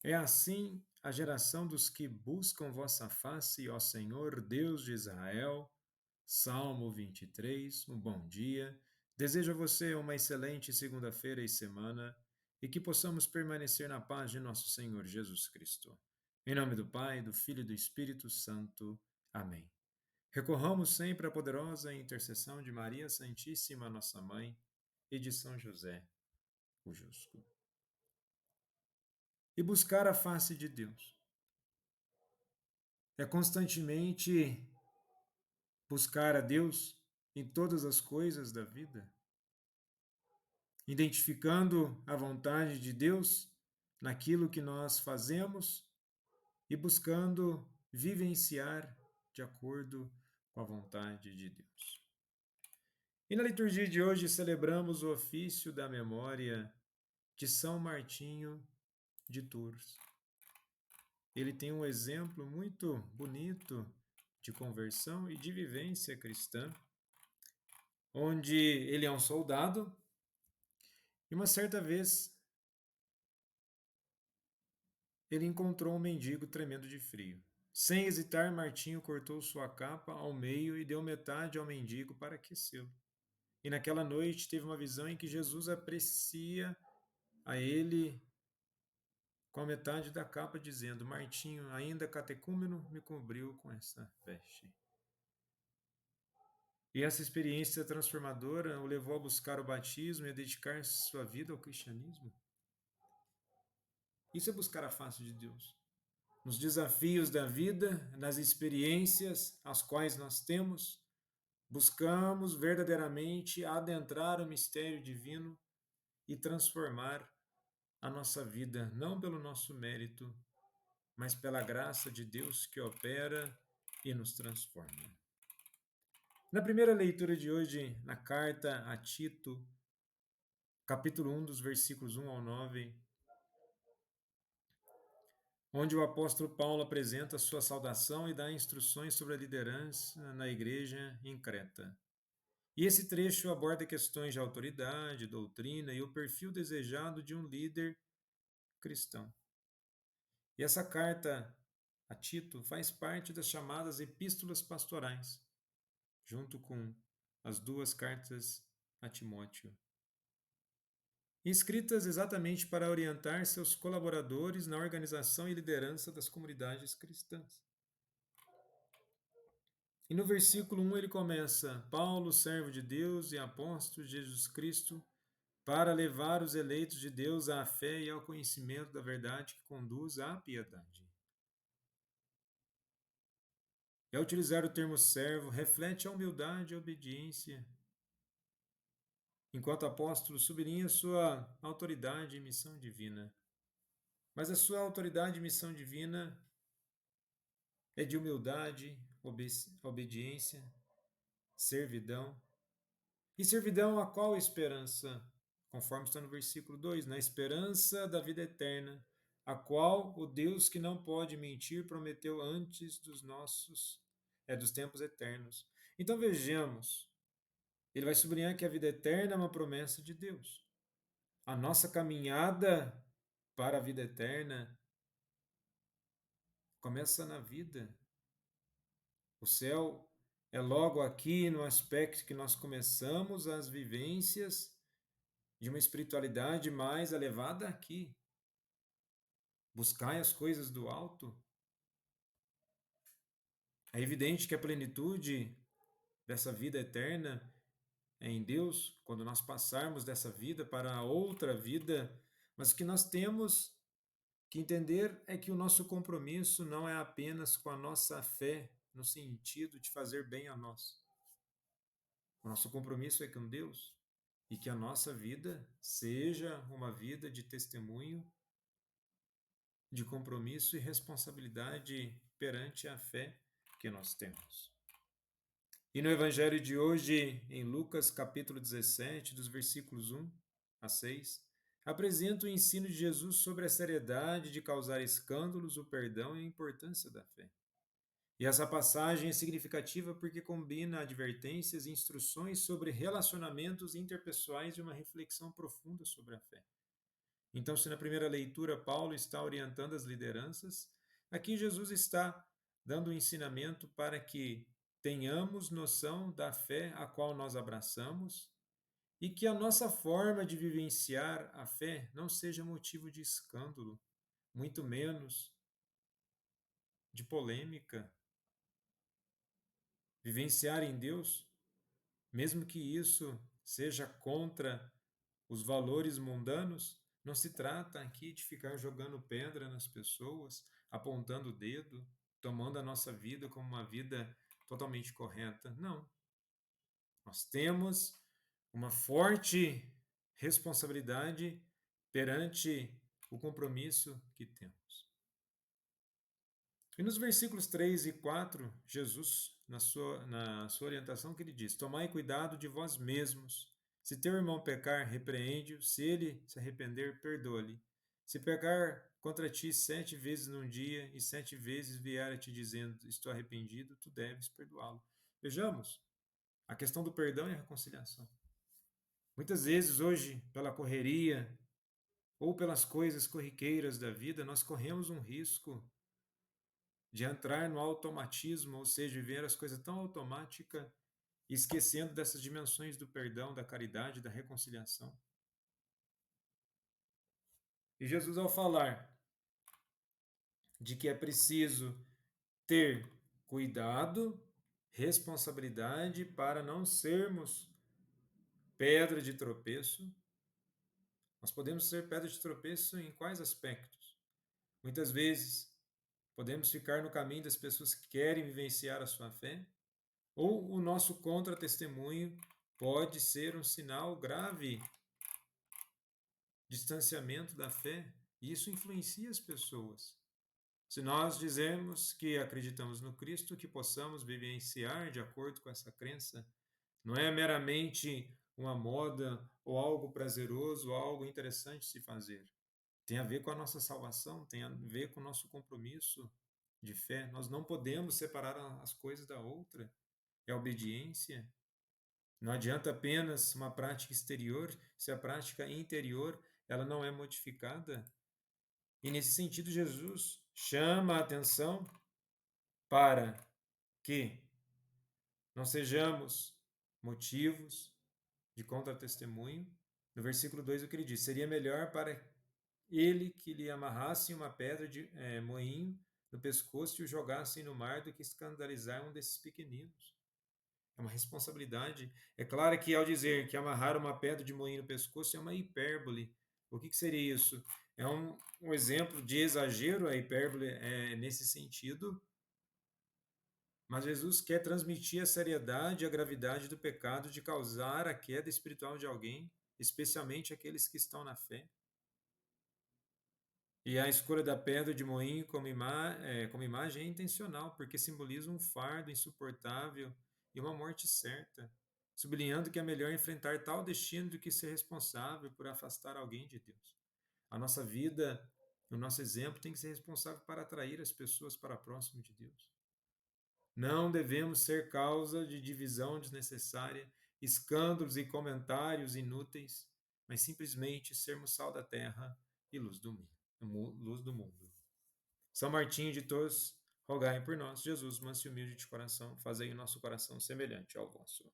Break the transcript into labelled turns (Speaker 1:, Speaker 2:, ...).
Speaker 1: É assim a geração dos que buscam vossa face, ó Senhor, Deus de Israel. Salmo 23. Um bom dia. Desejo a você uma excelente segunda-feira e semana e que possamos permanecer na paz de nosso Senhor Jesus Cristo. Em nome do Pai, do Filho e do Espírito Santo. Amém. Recorramos sempre à poderosa intercessão de Maria Santíssima, nossa Mãe, e de São José, o Justo. E buscar a face de Deus é constantemente buscar a Deus em todas as coisas da vida, identificando a vontade de Deus naquilo que nós fazemos e buscando vivenciar de acordo com a vontade de Deus. E na liturgia de hoje celebramos o ofício da memória de São Martinho de Tours. Ele tem um exemplo muito bonito de conversão e de vivência cristã, onde ele é um soldado e uma certa vez ele encontrou um mendigo tremendo de frio. Sem hesitar, Martinho cortou sua capa ao meio e deu metade ao mendigo para aquecê-lo. E naquela noite teve uma visão em que Jesus aprecia a ele com a metade da capa, dizendo: Martinho, ainda catecúmeno, me cobriu com essa veste. E essa experiência transformadora o levou a buscar o batismo e a dedicar sua vida ao cristianismo. Isso é buscar a face de Deus. Nos desafios da vida, nas experiências as quais nós temos, buscamos verdadeiramente adentrar o mistério divino e transformar a nossa vida, não pelo nosso mérito, mas pela graça de Deus que opera e nos transforma. Na primeira leitura de hoje, na carta a Tito, capítulo 1, dos versículos 1 ao 9, onde o apóstolo Paulo apresenta sua saudação e dá instruções sobre a liderança na igreja em Creta. E esse trecho aborda questões de autoridade, doutrina e o perfil desejado de um líder cristão. E essa carta a Tito faz parte das chamadas epístolas pastorais, junto com as duas cartas a Timóteo, escritas exatamente para orientar seus colaboradores na organização e liderança das comunidades cristãs. E no versículo 1 ele começa: Paulo, servo de Deus e apóstolo de Jesus Cristo, para levar os eleitos de Deus à fé e ao conhecimento da verdade que conduz à piedade. E ao utilizar o termo servo, reflete a humildade e a obediência, enquanto apóstolo sublinha sua autoridade e missão divina. Mas a sua autoridade e missão divina é de humildade, obediência, servidão. E servidão a qual esperança? Conforme está no versículo 2, na esperança da vida eterna, a qual o Deus que não pode mentir prometeu antes dos tempos eternos. Então vejamos, ele vai sublinhar que a vida eterna é uma promessa de Deus. A nossa caminhada para a vida eterna começa na vida. O céu é logo aqui no aspecto que nós começamos as vivências de uma espiritualidade mais elevada aqui. Buscai as coisas do alto. É evidente que a plenitude dessa vida eterna é em Deus, quando nós passarmos dessa vida para a outra vida, mas o que nós temos que entender é que o nosso compromisso não é apenas com a nossa fé, no sentido de fazer bem a nós. O nosso compromisso é com Deus e que a nossa vida seja uma vida de testemunho, de compromisso e responsabilidade perante a fé que nós temos. E no Evangelho de hoje, em Lucas capítulo 17, dos versículos 1 a 6, apresenta o ensino de Jesus sobre a seriedade de causar escândalos, o perdão e a importância da fé. E essa passagem é significativa porque combina advertências e instruções sobre relacionamentos interpessoais e uma reflexão profunda sobre a fé. Então, se na primeira leitura Paulo está orientando as lideranças, aqui Jesus está dando um ensinamento para que tenhamos noção da fé a qual nós abraçamos e que a nossa forma de vivenciar a fé não seja motivo de escândalo, muito menos de polêmica. Vivenciar em Deus, mesmo que isso seja contra os valores mundanos, não se trata aqui de ficar jogando pedra nas pessoas, apontando o dedo, tomando a nossa vida como uma vida totalmente correta. Não. Nós temos uma forte responsabilidade perante o compromisso que temos. E nos versículos 3 e 4, Jesus, na sua orientação, que ele diz: Tomai cuidado de vós mesmos. Se teu irmão pecar, repreende-o. Se ele se arrepender, perdoa-lhe. Se pecar contra ti 7 vezes num dia e 7 vezes vier a te dizendo: Estou arrependido, tu deves perdoá-lo. Vejamos a questão do perdão e a reconciliação. Muitas vezes, hoje, pela correria ou pelas coisas corriqueiras da vida, nós corremos um risco de entrar no automatismo, ou seja, ver as coisas tão automáticas, esquecendo dessas dimensões do perdão, da caridade, da reconciliação. E Jesus, ao falar de que é preciso ter cuidado, responsabilidade para não sermos pedra de tropeço, nós podemos ser pedra de tropeço em quais aspectos? Muitas vezes podemos ficar no caminho das pessoas que querem vivenciar a sua fé, ou o nosso contra-testemunho pode ser um sinal grave de distanciamento da fé, e isso influencia as pessoas. Se nós dizemos que acreditamos no Cristo, que possamos vivenciar de acordo com essa crença, não é meramente uma moda ou algo prazeroso, ou algo interessante de se fazer. Tem a ver com a nossa salvação, tem a ver com o nosso compromisso de fé. Nós não podemos separar as coisas da outra. É a obediência. Não adianta apenas uma prática exterior se a prática interior ela não é modificada. E nesse sentido, Jesus chama a atenção para que não sejamos motivos de contra-testemunho. No versículo 2, o que ele diz: seria melhor para ele que lhe amarrassem uma pedra de moinho no pescoço e o jogassem no mar do que escandalizar um desses pequeninos. É uma responsabilidade. É claro que ao dizer que amarrar uma pedra de moinho no pescoço é uma hipérbole. O que seria isso? É um exemplo de exagero, a hipérbole é nesse sentido, mas Jesus quer transmitir a seriedade e a gravidade do pecado de causar a queda espiritual de alguém, especialmente aqueles que estão na fé. E a escolha da pedra de moinho como imagem é intencional, porque simboliza um fardo insuportável e uma morte certa, sublinhando que é melhor enfrentar tal destino do que ser responsável por afastar alguém de Deus. A nossa vida, o nosso exemplo, tem que ser responsável para atrair as pessoas para próximo de Deus. Não devemos ser causa de divisão desnecessária, escândalos e comentários inúteis, mas simplesmente sermos sal da terra e luz do mundo. São Martinho de Tours, rogai por nós. Jesus, manso e humilde de coração, fazei o nosso coração semelhante ao vosso.